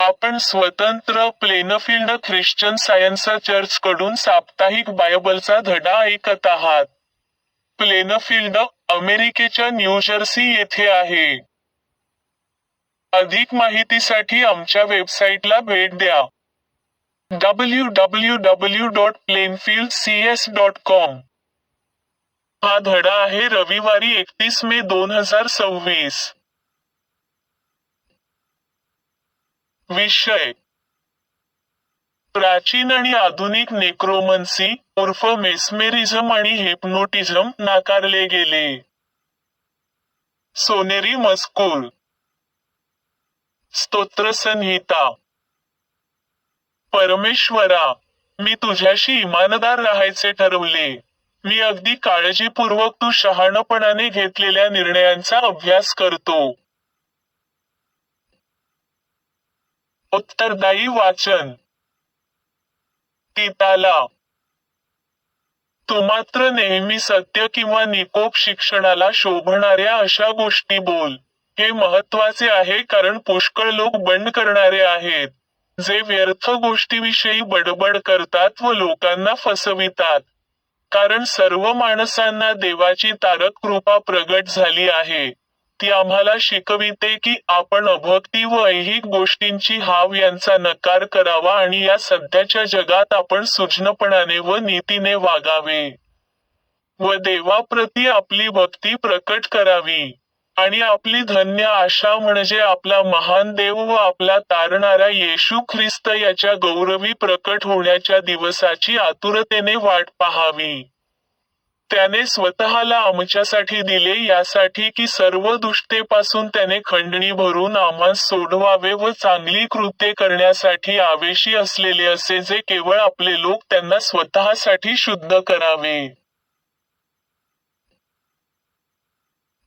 आपण स्वतंत्र Plainfield Christian science चर्चकडून साप्ताहिक बायबलचा धडा ऐकत आहात. प्लेनफील्ड, अमेरिकेच्या न्यूजर्सी येथे आहे. अधिक माहितीसाठी आमच्या वेबसाईटला भेट द्या. www.plainfieldcs.com. हा धडा आहे रविवारी 31 मे 2026. विषय: प्राचीन आणि आधुनिक नेक्रोमन्सी उर्फ मेस्मेरिझम आणि हिप्नोटिझम नाकारले गेले. सोनेरी मजकूर. स्तोत्रसंहिता. परमेश्वरा, मी तुझ्याशी इमानदार राहायचे ठरवले. मी अगदी काळजीपूर्वक तू शहाणपणाने घेतलेल्या निर्णयांचा अभ्यास करतो. उत्तरदायी वाचन. तिताला. तू मात्र नेहमी सत्य किंवा निकोप शिक्षणाला शोभणाऱ्या अशा गोष्टी बोल. हे महत्त्वाचे आहे कारण पुष्कळ लोक बंड करणारे आहेत, जे व्यर्थ गोष्टीविषयी बडबड करतात व लोकांना फसवितात. कारण सर्व माणसांना देवाची तारक कृपा प्रगट झाली आहे. ती आम्हाला शिकविते की आपण अभक्ती व ऐहिक गोष्टींची हाव यांचा नकार करावा आणि या सध्याच्या जगात आपण सुज्ञपणाने व नीतीने वागावे व देवाप्रती आपली भक्ती प्रकट करावी. आणि आपली धन्य आशा म्हणजे आपला महान देव व आपला तारणारा येशू ख्रिस्त याच्या गौरवी प्रकट होण्याच्या दिवसाची आतुरतेने वाट पाहावी. त्याने स्वतःला आमच्यासाठी दिले यासाठी की सर्व दुष्टेपासून त्याने खंडणी भरून आम्हास सोडवावे व चांगली कृत्ये करण्यासाठी आवेशी असलेले असे जे केवळ आपले लोक त्यांना स्वतःसाठी शुद्ध करावे.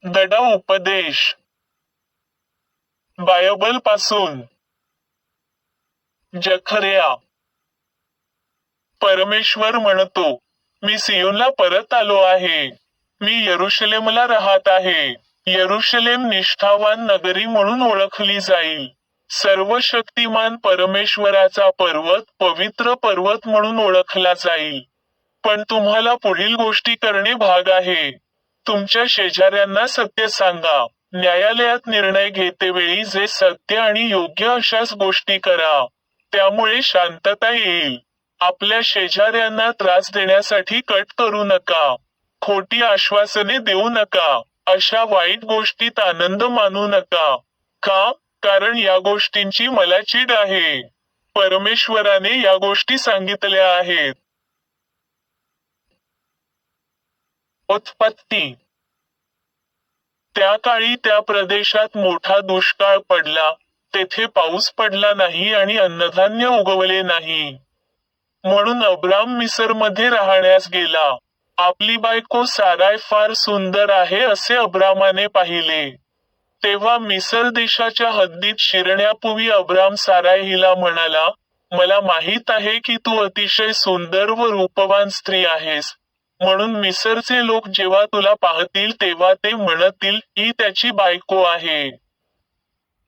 धडा उपदेश. बायबलपासून. जखर्या. परमेश्वर म्हणतो, मी सियोनला परत आलो आहे. मी यरुशलेमला राहत आहे. यरुशलेम निष्ठावान नगरी म्हणून ओळखली जाईल. सर्वशक्तिमान परमेश्वराचा पर्वत, पवित्र पर्वत म्हणून ओळखला जाईल. पण तुम्हाला पुढील गोष्टी करणे भाग आहे. तुमच्या शेजाऱ्यांना सत्य सांगा. न्यायालयात निर्णय घेतेवेळी जे सत्य आणि योग्य अशाच गोष्टी करा. त्यामुळे शांतता येईल. आपल्या शेजाऱ्यांना त्रास देण्यासाठी कट करू नका. खोटी आश्वासने देऊ नका. अशा वाईट गोष्टीत आनंद मानू नका. का? कारण या गोष्टींची मला चीड आहे. परमेश्वराने या गोष्टी सांगितल्या आहेत. उत्पत्ती. त्या काळी त्या प्रदेशात मोठा दुष्काळ पडला. तेथे पाऊस पडला नाही आणि अन्नधान्य उगवले नाही. म्हणून अब्राम मिसरमध्ये राहण्यास गेला. आपली बायको साराय फार सुंदर आहे असे अब्रामाने पाहिले. तेव्हा मिसर देशाच्या हद्दीत शिरण्यापूर्वी अब्राम साराय हिला म्हणाला, मला माहीत आहे की तू अतिशय सुंदर व रूपवान स्त्री आहेस. म्हणून मिसरचे लोक जेव्हा तुला पाहतील तेव्हा ते म्हणतील, ही त्याची बायको आहे.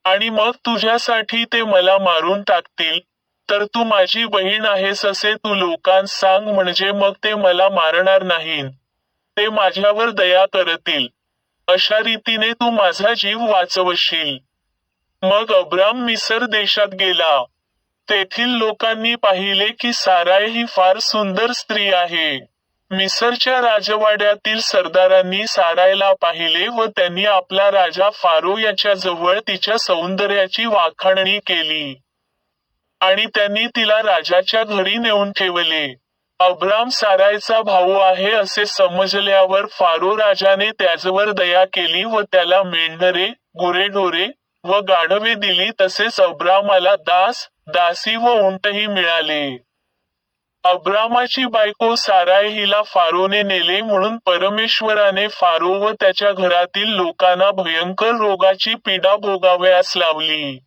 आणि मग तुझ्यासाठी ते मला मारून टाकतील. तर तू माझी बहीण आहेस असे तू लोकांस सांग म्हणजे मग ते मला मारणार नाहीत. ते माझ्यावर दया करतील. अशा रीतीने तू माझा जीव वाचवशील. मग अब्राम मिसर देशात गेला. तेथील लोकांनी पाहिले की साराय ही फार सुंदर स्त्री आहे. मिसरच्या राजवाड्यातील सरदारांनी सारायला पाहिले व त्यांनी आपला राजा फारो याच्या जवळ तिच्या सौंदर्याची वाखाणणी केली. आणि त्यांनी तिला राजाच्या घरी नेऊन ठेवले. अब्राम सारायचा भाऊ आहे असे समजल्यावर फारो राजाने त्याच्यावर दया केली व त्याला मेंढरे, गुरेढोरे व गाढवे दिली. तसेच अब्रामाला दास, दासी व उंटही मिळाले. अब्रामाची बायको साराय हिला फारोने नेले म्हणून परमेश्वराने फारो व त्याच्या घरातील लोकांना भयंकर रोगाची पीडा भोगावयास लावली.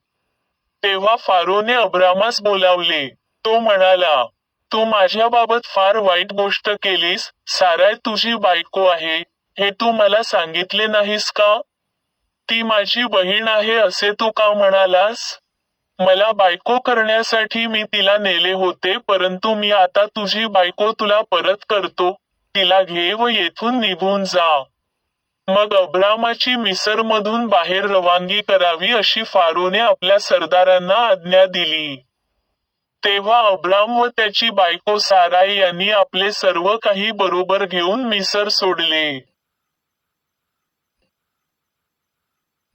तेव्हा फारोने अब्रामास बोलावले. तो म्हणाला, तू माझ्याबाबत फार वाईट गोष्ट केलीस. साराय तुझी बायको आहे, हे तू मला सांगितले नाहीस का? ती माझी बहीण आहे असे तू का म्हणालास? मला बायको करण्यासाठी मी तिला नेले होते, परंतु मी आता तुझी बायको तुला परत करतो, तिला घे व येथून निघून जा. मग अब्रामाची मिसरमधून बाहेर रवानगी करावी अशी फारोने आपल्या सरदारांना आज्ञा दिली. तेव्हा अब्राम व त्याची बायको साराई यांनी आपले सर्व काही बरोबर घेऊन मिसर सोडले.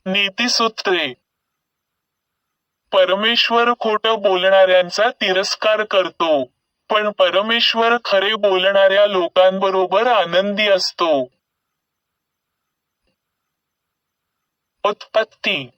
नीतिसूत्रे. परमेश्वर खोटं बोलणाऱ्यांचा तिरस्कार करतो, पण परमेश्वर खरे बोलणाऱ्या लोकांबरोबर आनंदी असतो. उत्पत्ती.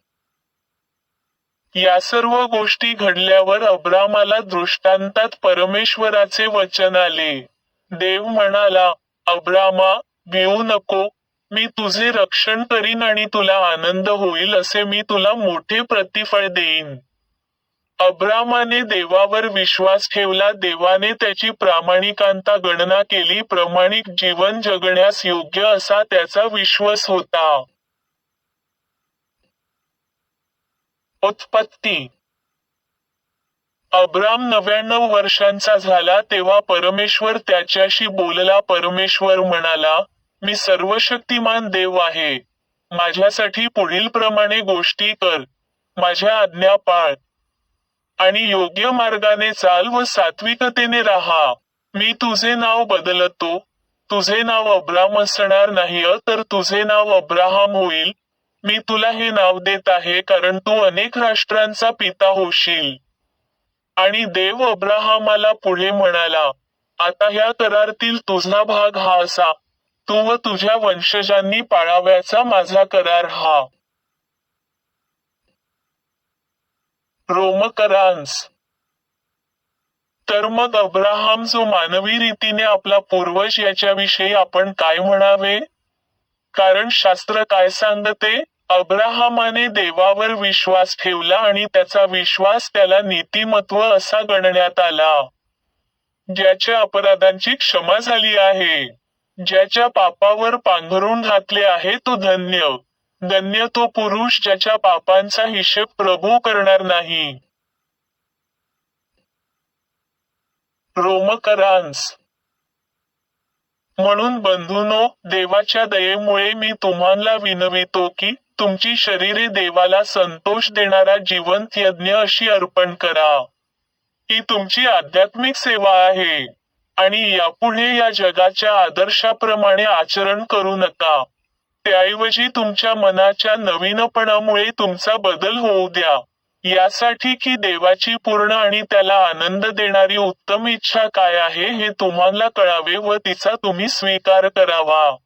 या सर्व गोष्टी घडल्यावर अब्रामाला दृष्टांतात परमेश्वराचे वचन आले. देव म्हणाला, अब्रामा, भिवू नको, मी तुझे रक्षण करीन आणि तुला आनंद होईल असे मी तुला मोठे प्रतिफळ देईन. अब्रामाने देवावर विश्वास ठेवला. देवाने त्याची प्रामाणिकांता गणना केली. प्रामाणिक जीवन जगण्यास योग्य असा त्याचा विश्वास होता. उत्पत्ती. अब्राम 99 वर्षांचा झाला तेव्हा परमेश्वर त्याच्याशी बोलला. परमेश्वर म्हणाला, मी सर्वशक्तिमान देव आहे. माझ्यासाठी पुढील प्रमाणे गोष्टी कर. माझ्या आज्ञा पाळ आणि योग्य मार्गाने चाल व सात्विकतेने राहा. मी तुझे नाव बदलतो. तुझे नाव अब्राम असणार नाही, तर तुझे नाव अब्राहाम होईल. मी तुला हे नाव देत आहे कारण तू अनेक राष्ट्रांचा पिता होशील. आणि देव अब्राहामाला पुढे म्हणाला, आता ह्या करारातील तुझा भाग हा असा, तू व तुझ्या वंशजांनी पाळावयाचा माझा करार हा. रोमकरांस. तर मग अब्राहाम जो मानवी रीतीने आपला पूर्वज याच्याविषयी आपण काय म्हणावे? कारण शास्त्र काय सांगते? अब्राहामाने देवावर विश्वास ठेवला आणि त्याचा विश्वास त्याला नीतिमत्व असा गणण्यात आला. ज्याच्या अपराधांची क्षमा झाली आहे, ज्याच्या पापावर पांघरून घातले आहे तो धन्य. धन्य तो पुरुष ज्याच्या पापांचा हिशेब प्रभू करणार नाही. रोमकरांस. म्हणून बंधूनो, देवाच्या दयेमुळे मी तुम्हाला विनवितो की तुमची शरीरे देवाला संतोष देणारा जिवंत यज्ञ अशी अर्पण करा. ही तुमची आध्यात्मिक सेवा आहे. आणि यापुढे या जगाच्या आदर्शाप्रमाणे आचरण करू नका. त्याऐवजी तुमच्या मनाच्या नवीनपणामुळे तुमचा बदल होऊ द्या. यासाठी की देवाची पूर्ण आणि त्याला आनंद देणारी उत्तम इच्छा काय आहे हे तुम्हाला कळावे व तिचा तुम्ही स्वीकार करावा.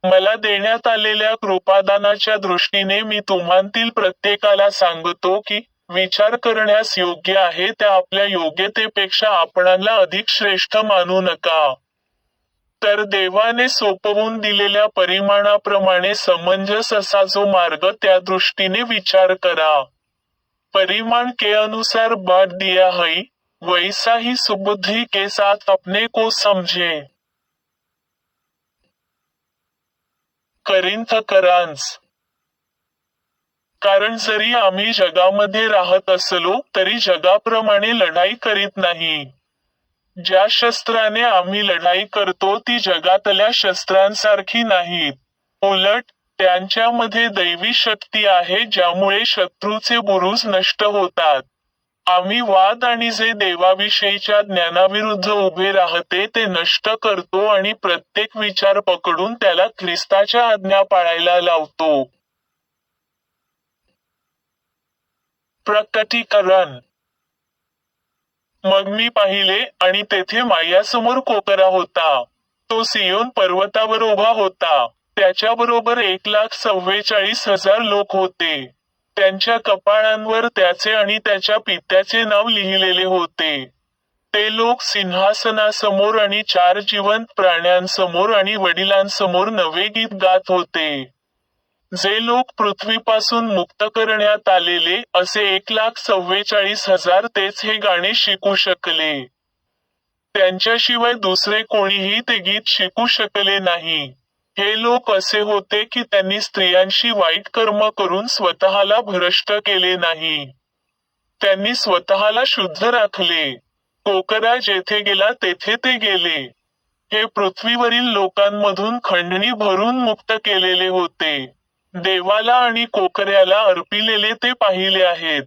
मला देण्यात आलेल्या कृपादानाच्या दृष्टीने मी तुम्हांतील प्रत्येकाला सांगतो की विचार करण्यास योग्य आहे त्या आपल्या योग्यतेपेक्षा आपणाला अधिक श्रेष्ठ मानू नका. तर देवाने सोपवून दिलेल्या परिमाणाप्रमाणे समंजस असा जो मार्ग त्या दृष्टीने विचार करा. परिमाण के अनुसार बांट दिया है, वैसा ही सुबुद्धि के साथ अपने को समझे. करिंथकरांस. कारण जरी आम्ही जगामध्ये राहत असलो तरी जगाप्रमाणे लढाई करीत नाही. ज्या शस्त्राने आम्ही लढाई करतो ती जगातल्या शस्त्रांसारखी नाहीत. उलट त्यांच्यामध्ये दैवी शक्ती आहे ज्यामुळे शत्रूचे बुरुज नष्ट होतात. आम्ही वाद आणि जे देवाविषयीच्या ज्ञानाविरुद्ध उभे राहते ते नष्ट करतो आणि प्रत्येक विचार पकडून त्याला ख्रिस्ताच्या आज्ञा पाळायला लावतो. प्रकटीकरण. मग मी पाहिले आणि तेथे माझ्यासमोर कोकरा होता. तो सियोन पर्वतावर उभा होता. त्याच्याबरोबर 1,44,000 लोक होते. त्यांच्या कपाळांवर त्याचे आणि त्याच्या पित्याचे नाव लिहिलेले होते. ते लोक सिंहासनासमोर आणि 4 जिवंत प्राण्यांसमोर आणि वडिलांसमोर नवे गीत गात होते. जे लोक पृथ्वीपासून मुक्त करण्यात आलेले असे 1,44,000 तेच हे गाणे शिकू शकले. त्यांच्याशिवाय दुसरे कोणीही ते गीत शिकू शकले नाही. हे लोक असे होते की त्यांनी स्त्रियांशी वाईट कर्म करून स्वतःला भ्रष्ट केले नाही. त्यांनी स्वतःला शुद्ध राखले. कोकरा जेथे गेला तेथे ते गेले. हे पृथ्वीवरील लोकांमधून खंडणी भरून मुक्त केलेले होते. देवाला आणि कोकऱ्याला अर्पिलेले ते पाहिले आहेत.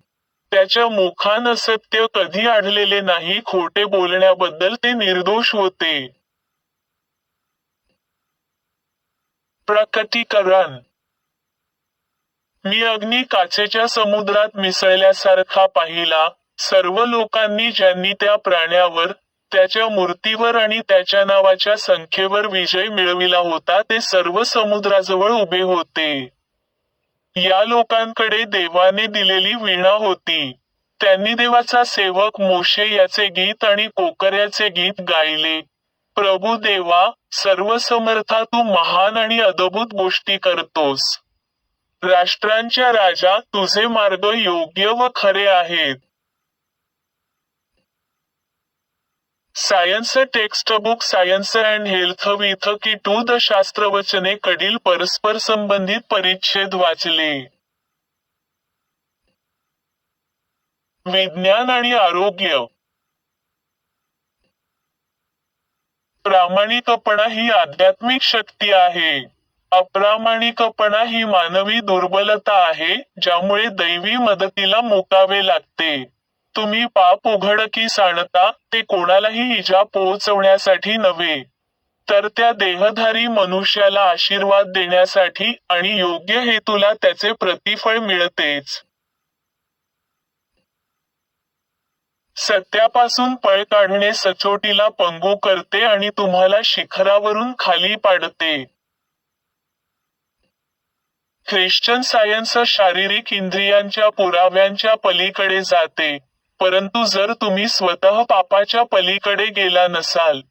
त्याच्या मुखान असत्य कधी आढळलेले नाही. खोटे बोलण्याबद्दल ते निर्दोष होते. प्रकटीकरण. मी अग्नी काचेच्या समुद्रात मिसळल्यासारखा पाहिला. सर्व लोकांनी ज्यांनी त्या प्राण्यावर, त्याच्या मूर्तीवर आणि त्याच्या नावाच्या संख्येवर विजय मिळविला होता ते सर्व समुद्राजवळ उभे होते. या लोकांकडे देवाने दिलेली वीणा होती. त्यांनी देवाचा सेवक मोशे याचे गीत आणि कोकऱ्याचे गीत गायले. प्रभू देवा, सर्वसमर्था, तू महान आणि अद्भुत गोष्टी करतोस. राष्ट्रांच्या राजा, तुझे मार्ग योग्य व खरे आहेत. Science textbook science and health with की टू द शास्त्रवचने कडील परस्पर संबंधित परिच्छेद वाचले. विज्ञान आणि आरोग्य. प्रामाणिकपणा ही आध्यात्मिक शक्ती आहे. अप्रामाणिकपणा ही मानवी दुर्बलता आहे, ज्यामुळे दैवी मदतीला मुकावे लागते. तुम्ही पाप उघडकीस आणता, ते कोणालाही इजा पोहोचवण्यासाठी नव्हे, तर त्या देहधारी मनुष्याला आशीर्वाद देण्यासाठी आणि योग्य हेतूला त्याचे प्रतिफळ मिळतेच. सत्यापासून पळ काढणे सचोटीला पंगू करते आणि तुम्हाला शिखरावरून खाली पाडते. ख्रिश्चन सायन्स शारीरिक इंद्रियांच्या पुराव्यांच्या पलीकडे जाते, परंतु जर तुम्ही स्वतः पापाच्या पलीकडे गेला नसाल,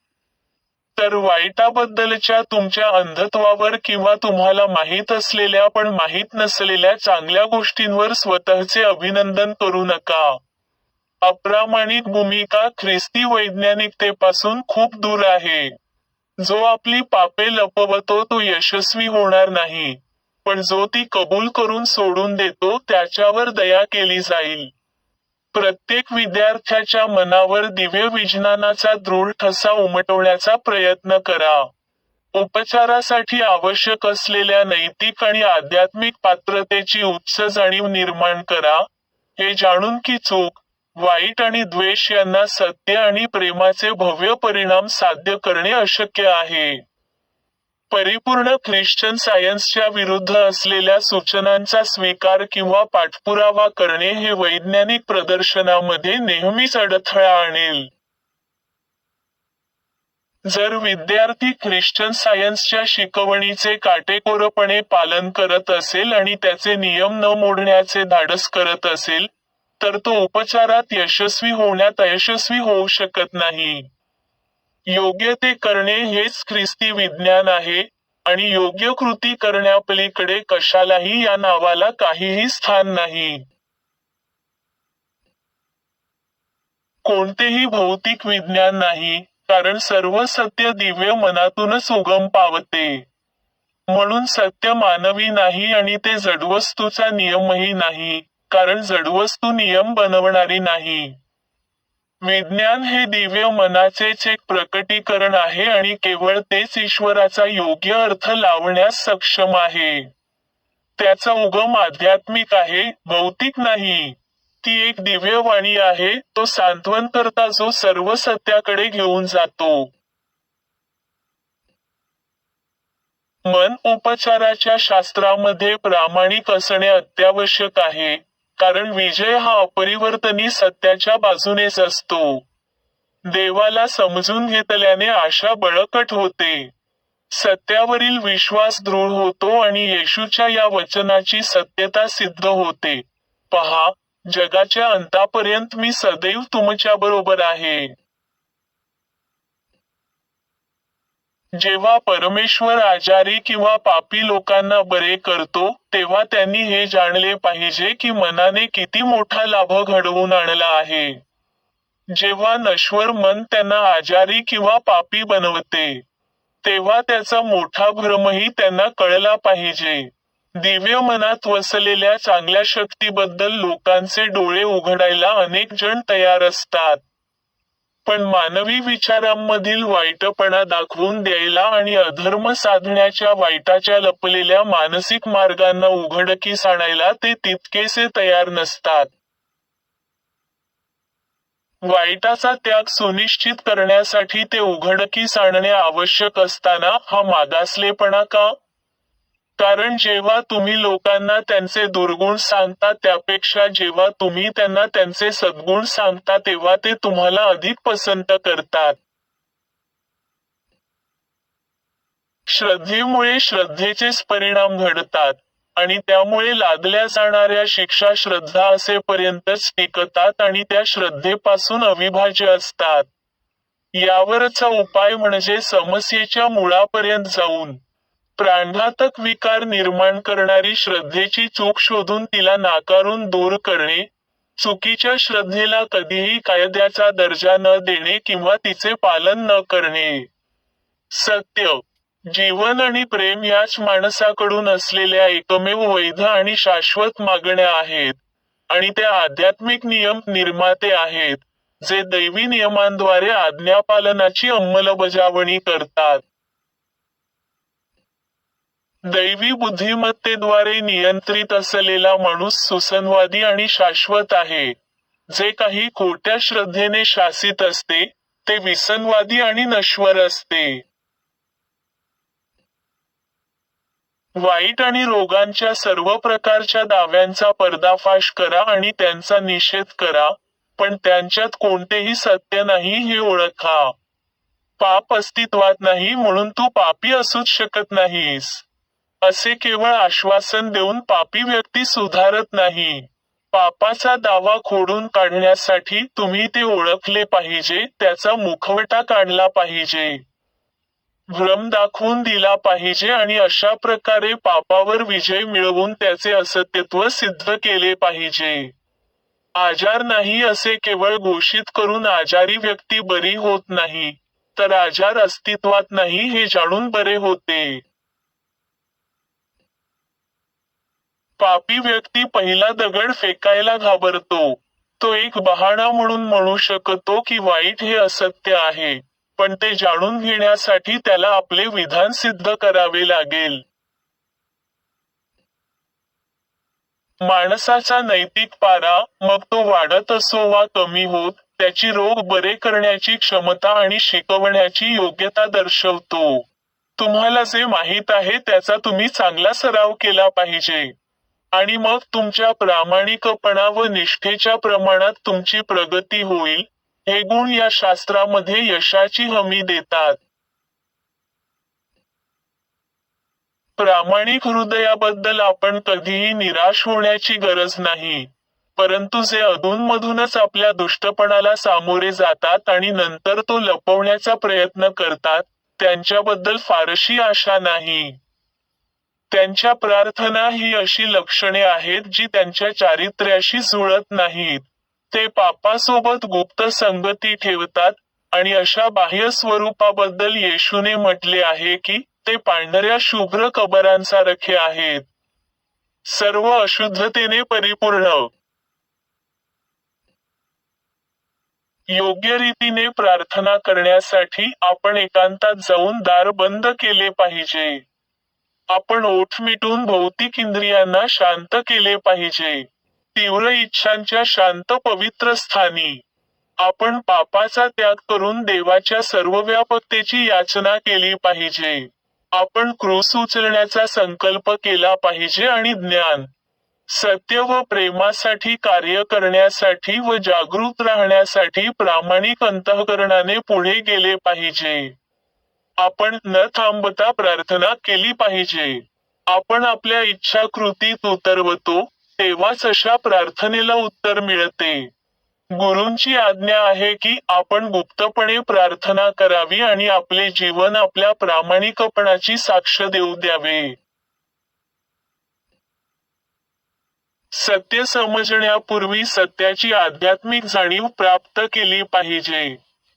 तर वाईटाबद्दलच्या तुमच्या अंधत्वावर किंवा तुम्हाला माहीत असलेल्या पण माहीत नसलेल्या चांगल्या गोष्टींवर स्वतःचे अभिनंदन करू नका. अप्रामाणिक भूमिका ख्रिस्ती वैज्ञानिकतेपासून खूप दूर आहे. जो आपली पापे लपवतो तो यशस्वी होणार नाही, पण जो ती कबूल करून सोडून देतो त्याच्यावर दया केली जाईल. प्रत्येक विद्यार्थ्याच्या मनावर दिव्य विज्ञानाचा दृढ ठसा उमटवण्याचा प्रयत्न करा. उपचारासाठी आवश्यक असलेल्या नैतिक आणि आध्यात्मिक पात्रतेची उच्च जाणीव निर्माण करा, हे जाणून की चूक, वाईट आणि द्वेष यांना सत्य आणि प्रेमाचे भव्य परिणाम साध्य करणे अशक्य आहे. परिपूर्ण ख्रिश्चन सायन्सच्या विरुद्ध असलेल्या सूचनांचा स्वीकार किंवा पाठपुरावा करणे हे वैज्ञानिक प्रदर्शनामध्ये नेहमीच अडथळा आणेल. जर विद्यार्थी ख्रिश्चन सायन्सच्या शिकवणीचे काटेकोरपणे पालन करत असेल आणि त्याचे नियम न मोडण्याचे धाडस करत असेल, तर तो उपचारात यशस्वी होण्यात अयशस्वी होऊ शकत नाही. योग्य ते करणे हेच ख्रिस्ती विज्ञान आहे, आणि योग्य कृती करण्यापलीकडे कशालाही या नावाला काहीही स्थान नाही. कोणतेही भौतिक विज्ञान नाही, कारण सर्व सत्य दिव्य मनातूनच उगम पावते. म्हणून सत्य मानवी नाही आणि ते जडवस्तूचा नियमही नाही, कारण जडवस्तू नियम बनवणारी नाही. विज्ञान हे दिव्य मनाचेच एक प्रकटीकरण आहे आणि केवळ तेच ईश्वराचा योग्य अर्थ लावण्यास सक्षम आहे. त्याचा उगम आध्यात्मिक आहे, भौतिक नाही. ती एक दिव्य वाणी आहे, तो सांत्वनकर्ता जो सर्व सत्याकडे घेऊन जातो. मन उपचाराच्या शास्त्रामध्ये प्रामाणिक असणे अत्यावश्यक आहे, कारण विजय हा अपरिवर्तनी सत्याच्या बाजूनेच असतो. देवाला समजून घेतल्याने आशा बळकट होते. सत्यावरील विश्वास दृढ होतो आणि येशूच्या या वचनाची सत्यता सिद्ध होते, पहा, जगाच्या अंतापर्यंत मी सदैव तुमच्याबरोबर आहे. जेव्हा परमेश्वर आजारी किंवा पापी लोकांना बरे करतो, तेव्हा त्यांनी हे जाणले पाहिजे की मनाने किती मोठा लाभ घडवून आणला आहे. जेव्हा नश्वर मन त्यांना आजारी किंवा पापी बनवते, तेव्हा त्याचा मोठा भ्रमही त्यांना कळला पाहिजे. दिव्य मनात वसलेल्या चांगल्या शक्तीबद्दल लोकांचे डोळे उघडायला अनेक जण तयार असतात. पण मानवी विचारांमधील वाईटपणा दाखवून द्यायला आणि अधर्म साधण्याच्या वाईटाच्या लपलेल्या मानसिक मार्गांना उघडकीस आणायला ते तितकेसे तयार नसतात. वाईटाचा त्याग सुनिश्चित करण्यासाठी ते उघडकीस आणणे आवश्यक असताना हा मागासलेपणा का? कारण जेव्हा तुम्ही लोकांना त्यांचे दुर्गुण सांगता त्यापेक्षा जेव्हा तुम्ही त्यांना त्यांचे सद्गुण सांगता तेव्हा ते तुम्हाला अधिक पसंत करतात. श्रद्धेमुळे श्रद्धेचेच परिणाम घडतात, आणि त्यामुळे लादल्या जाणाऱ्या शिक्षा श्रद्धा असेपर्यंतच टिकतात आणि त्या श्रद्धेपासून अविभाज्य असतात. यावरचा उपाय म्हणजे समस्येच्या मुळापर्यंत जाऊन प्राणघातक विकार निर्माण करणारी श्रद्धेची चूक शोधून तिला नाकारून दूर करणे, चुकीच्या श्रद्धेला कधीही कायद्याचा दर्जा न देणे किंवा तिचे पालन न करणे. सत्य, जीवन आणि प्रेम याच माणसाकडून असलेल्या एकमेव वैध आणि शाश्वत मागण्या आहेत, आणि त्या आध्यात्मिक नियम निर्माते आहेत, जे दैवी नियमांद्वारे आज्ञापालनाची अंमलबजावणी करतात. दैवी बुद्धिमत्तेद्वारे नियंत्रित असलेला माणूस सुसंवादी आणि शाश्वत आहे. जे काही खोट्या श्रद्धेने शासित असते, ते विसंवादी आणि नश्वर असते. वाईट आणि रोगांच्या सर्व प्रकारच्या दाव्यांचा पर्दाफाश करा आणि त्यांचा निषेध करा, पण त्यांच्यात कोणतेही सत्य नाही हे ओळखा. पाप अस्तित्वात नाही म्हणून तू पापी असूच शकत नाहीस, असे केवळ आश्वासन देऊन पापी व्यक्ती सुधारत नाही. पापाचा दावा खोडून काढण्यासाठी तुम्ही ते ओळखले पाहिजे, त्याचा मुखवटा काढला पाहिजे, भ्रम दाखवून दिला पाहिजे आणि अशा प्रकारे पापावर विजय मिळवून त्याचे असत्यत्व सिद्ध केले पाहिजे. आजार नाही असे केवळ घोषित करून आजारी व्यक्ती बरी होत नाही, तर आजार अस्तित्वात नाही हे जाणून बरे होते. पापी व्यक्ती पहिला दगड फेकायला घाबरतो. तो एक बहाणा म्हणून म्हणू शकतो की वाईट हे असत्य आहे, पण ते जाणून घेण्यासाठी त्याला आपले विधान सिद्ध करावे लागेल. माणसाचा नैतिक पारा, मग तो वाढत असो वा कमी होत, त्याची रोग बरे करण्याची क्षमता आणि शिकवण्याची योग्यता दर्शवतो. तुम्हाला जे माहीत आहे त्याचा तुम्ही चांगला सराव केला पाहिजे, आणि मग तुमच्या प्रामाणिकपणा व निष्ठेच्या प्रमाणात तुमची प्रगती होईल. हे गुण या शास्त्रामध्ये यशाची हमी देतात. प्रामाणिक हृदयाबद्दल आपण कधीही निराश होण्याची गरज नाही, परंतु जे अधूनमधूनच आपल्या दुष्टपणाला सामोरे जातात आणि नंतर तो लपवण्याचा प्रयत्न करतात, त्यांच्याबद्दल फारशी आशा नाही. त्यांच्या प्रार्थना ही अशी लक्षणे आहेत जी त्यांच्या चारित्र्याशी जुळत नाहीत. ते पापासोबत गुप्त संगती ठेवतात, आणि अशा बाह्य स्वरूपाबद्दल येशूने म्हटले आहे की ते पांढऱ्या शुभ्र कबरांसारखे आहेत, सर्व अशुद्धतेने परिपूर्ण. योग्य रीतीने प्रार्थना करण्यासाठी आपण एकांतात जाऊन दार बंद केले पाहिजे. आपण ओठ मिटून भौतिक इंद्रियांना शांत केले पाहिजे, तीव्र इच्छांच्या शांत पवित्र स्थानी. आपण पापाचा त्याग करून देवाच्या सर्वव्यापकतेची याचना केली पाहिजे. आपण क्रूस उचलण्याचा संकल्प केला पाहिजे आणि ज्ञान, सत्य व प्रेमासाठी कार्य करण्यासाठी व जागृत राहण्यासाठी प्रामाणिक अंतःकरणाने पुढे गेले पाहिजे. आपण न थांबता प्रार्थना केली पाहिजे. आपण आपल्या इच्छा कृतीत उतरवतो, तेव्हाच अशा प्रार्थनेला उत्तर मिळते. गुरूंची आज्ञा आहे की आपण गुप्तपणे प्रार्थना करावी आणि आपले जीवन आपल्या प्रामाणिकपणाची साक्ष देऊ द्यावे. सत्य समजण्यापूर्वी सत्याची आध्यात्मिक जाणीव प्राप्त केली पाहिजे.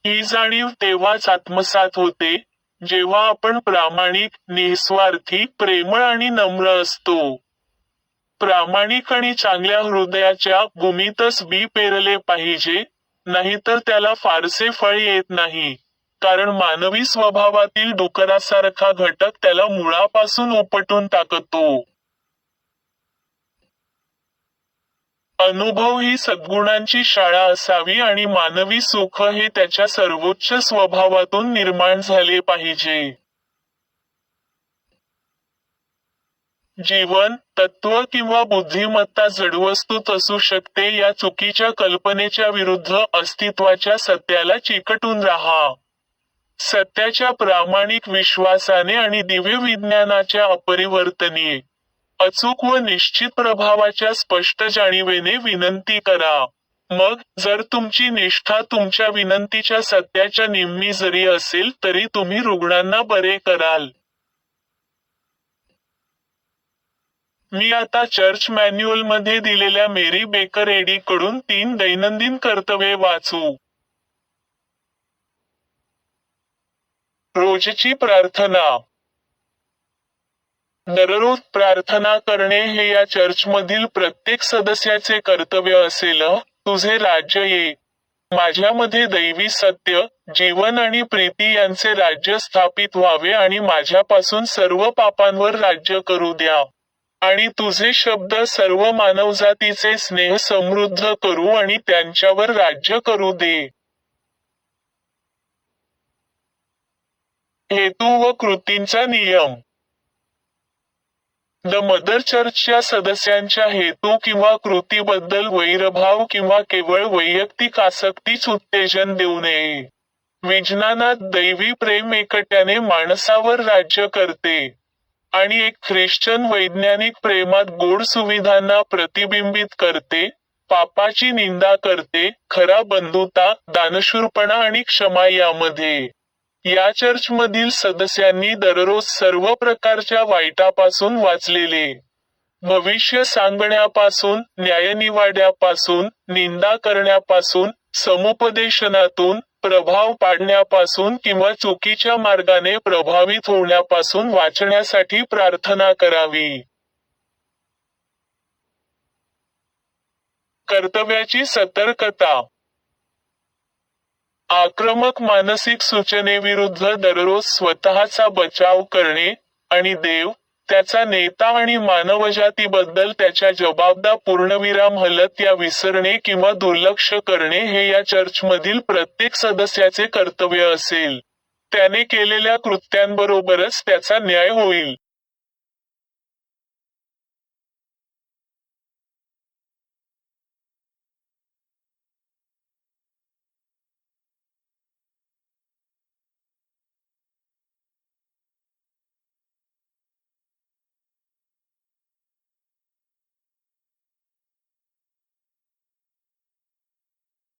ही जाणीव तेव्हाच आत्मसात होते, जेव्हा आपण प्रामाणिक, निस्वार्थी, प्रेमळ आणि नम्र असतो. प्रामाणिक आणि चांगल्या हृदयाच्या भूमीतच बी पेरले पाहिजे, नाहीतर त्याला फारसे फळ येत नाही. कारण मानवी स्वभावातील डुकरासारखा घटक त्याला मुळापासून उपटून टाकतो. अनुभव ही सद्गुणांची शाळा असावी आणि मानवी सुख हे त्याच्या सर्वोच्च स्वभावातून निर्माण झाले पाहिजे. जीवन, तत्व किंवा बुद्धिमत्ता जडवस्तूत असू शकते या चुकीच्या कल्पनेच्या विरुद्ध अस्तित्वाच्या सत्याला चिकटून राहा. सत्याच्या प्रामाणिक विश्वासाने आणि दिव्य विज्ञानाच्या अपरिवर्तनीय, अचूक व निश्चित प्रभावाच्या स्पष्ट जाणीवेने विनंती करा. मग, जर तुमची निष्ठा तुमच्या विनंतीच्या सत्याच्या निम्मी जरी असेल तरी तुम्ही रुग्णांना बरे कराल. मी आता चर्च मॅन्युअलमध्ये दिलेल्या मेरी बेकर एडी कडून 3 दैनंदिन कर्तव्ये वाचू. रोजची प्रार्थना. दररोज प्रार्थना करणे हे या चर्चमधील प्रत्येक सदस्याचे कर्तव्य असेल. तुझे राज्य ये. माझ्यामध्ये दैवी सत्य, जीवन आणि प्रीती यांचे राज्य स्थापित व्हावे आणि माझ्यापासून सर्व पापांवर राज्य करू द्या. आणि तुझे शब्द सर्व मानवजातीचे स्नेह समृद्ध करू आणि त्यांच्यावर राज्य करू दे. हेतू व कृतींचा नियम. द मदर चर्चच्या सदस्यांच्या हेतू किंवा कृतीबद्दल वैरभाव किंवा केवळ वैयक्तिक आसक्तीच उत्तेजन देऊ नये. विज्ञानात दैवी प्रेम एकट्याने माणसावर राज्य करते. आणि एक ख्रिश्चन वैज्ञानिक प्रेमात गोड सुविधांना प्रतिबिंबित करते, पापाची निंदा करते, खरा बंधुता, दानशूरपणा आणि क्षमा यामध्ये. या चर्चमधील सदस्यांनी दररोज सर्व प्रकारच्या वाईटापासून वाचलेले. भविष्य सांगण्यापासून, न्यायनिवाड्यापासून, निंदा करण्यापासून, समुपदेशनातून, प्रभाव पाडण्यापासून किंवा चुकीच्या मार्गाने प्रभावित होण्यापासून वाचण्यासाठी प्रार्थना करावी. कर्तव्याची सतर्कता. आक्रमक मानसिक सूचनेविरुद्ध दररोज स्वतःचा बचाव करणे, आणि देव, त्याचा नेता आणि मानवजातीबद्दल त्याच्या जबाबदार पूर्णविराम हलत या विसरणे किंवा दुर्लक्ष करणे हे या चर्चमधील प्रत्येक सदस्याचे कर्तव्य असेल. त्याने केलेल्या कृत्यांबरोबरच त्याचा न्याय होईल.